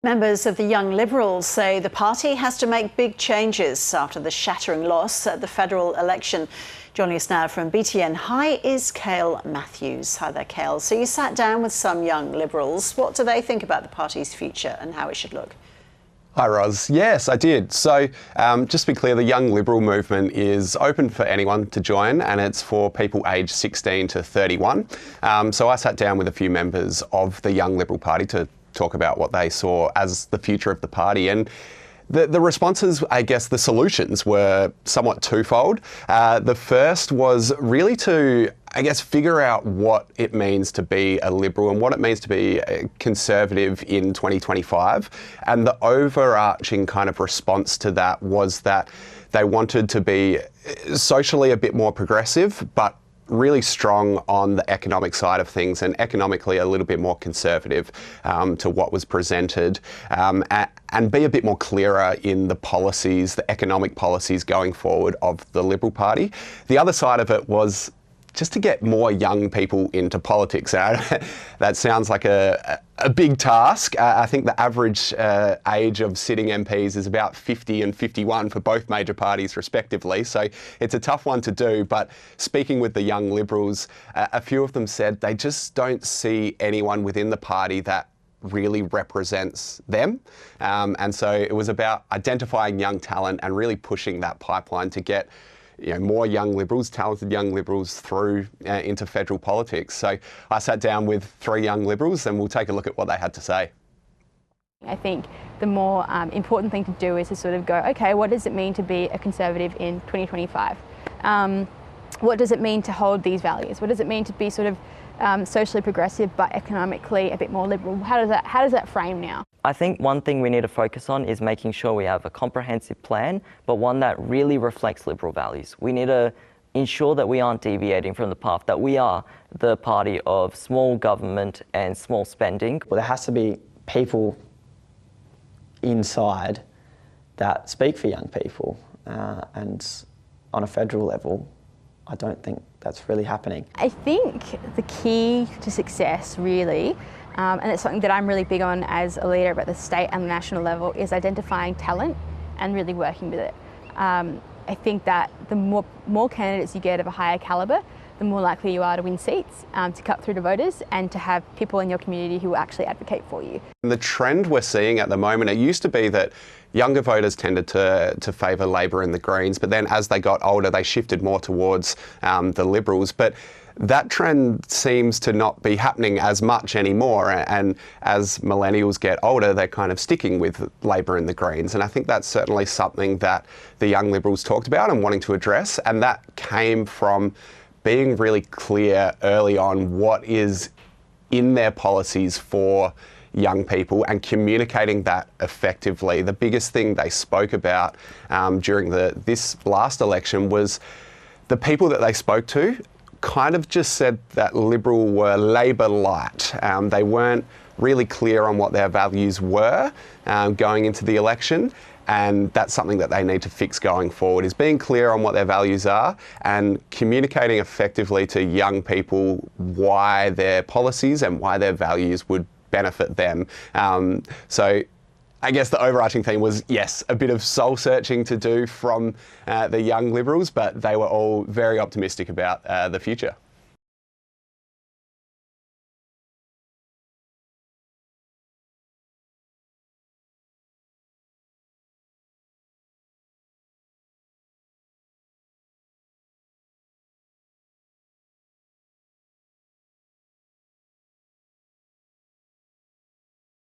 Members of the Young Liberals say the party has to make big changes after the shattering loss at the federal election. Joining us now from BTN Hi is Cale Matthews. Hi there, Cale. So you sat down with some Young Liberals. What do they think about the party's future and how it should look? Hi Roz. Yes, I did. So just to be clear, the Young Liberal movement is open for anyone to join, and it's for people aged 16 to 31. So I sat down with a few members of the Young Liberal Party to talk about what they saw as the future of the party. And the responses, I guess the solutions were somewhat twofold. The first was really to, I guess, figure out what it means to be a Liberal and what it means to be a Conservative in 2025. And the overarching kind of response to that was that they wanted to be socially a bit more progressive, but really strong on the economic side of things and economically a little bit more conservative to what was presented, and be a bit more clearer in the policies, the economic policies going forward of the Liberal Party. The other side of it was just to get more young people into politics. That sounds like a big task. I think the average age of sitting MPs is about 50 and 51 for both major parties respectively. So it's a tough one to do. But speaking with the Young Liberals, a few of them said they just don't see anyone within the party that really represents them. And so it was about identifying young talent and really pushing that pipeline to get more young Liberals, talented young Liberals through into federal politics. So I sat down with 3 young Liberals and we'll take a look at what they had to say. I think the more important thing to do is to sort of go, okay, what does it mean to be a Conservative in 2025? What does it mean to hold these values? What does it mean to be sort of socially progressive but economically a bit more liberal? How does that frame now? I think one thing we need to focus on is making sure we have a comprehensive plan, but one that really reflects Liberal values. We need to ensure that we aren't deviating from the path, that we are the party of small government and small spending. Well, there has to be people inside that speak for young people, and on a federal level, I don't think that's really happening. I think the key to success really, and it's something that I'm really big on as a leader at the state and the national level, is identifying talent and really working with it. I think that the more candidates you get of a higher calibre, the more likely you are to win seats, to cut through to voters and to have people in your community who will actually advocate for you. The trend we're seeing at the moment, it used to be that younger voters tended to favour Labor and the Greens, but then as they got older, they shifted more towards the Liberals. But that trend seems to not be happening as much anymore. And as millennials get older, they're kind of sticking with Labor and the Greens. And I think that's certainly something that the Young Liberals talked about and wanting to address. And that came from being really clear early on what is in their policies for young people and communicating that effectively. The biggest thing they spoke about during this last election was the people that they spoke to kind of just said that Liberal were Labor light. They weren't really clear on what their values were going into the election. And that's something that they need to fix going forward, is being clear on what their values are and communicating effectively to young people why their policies and why their values would benefit them. So I guess the overarching theme was, yes, a bit of soul searching to do from the Young Liberals, but they were all very optimistic about the future.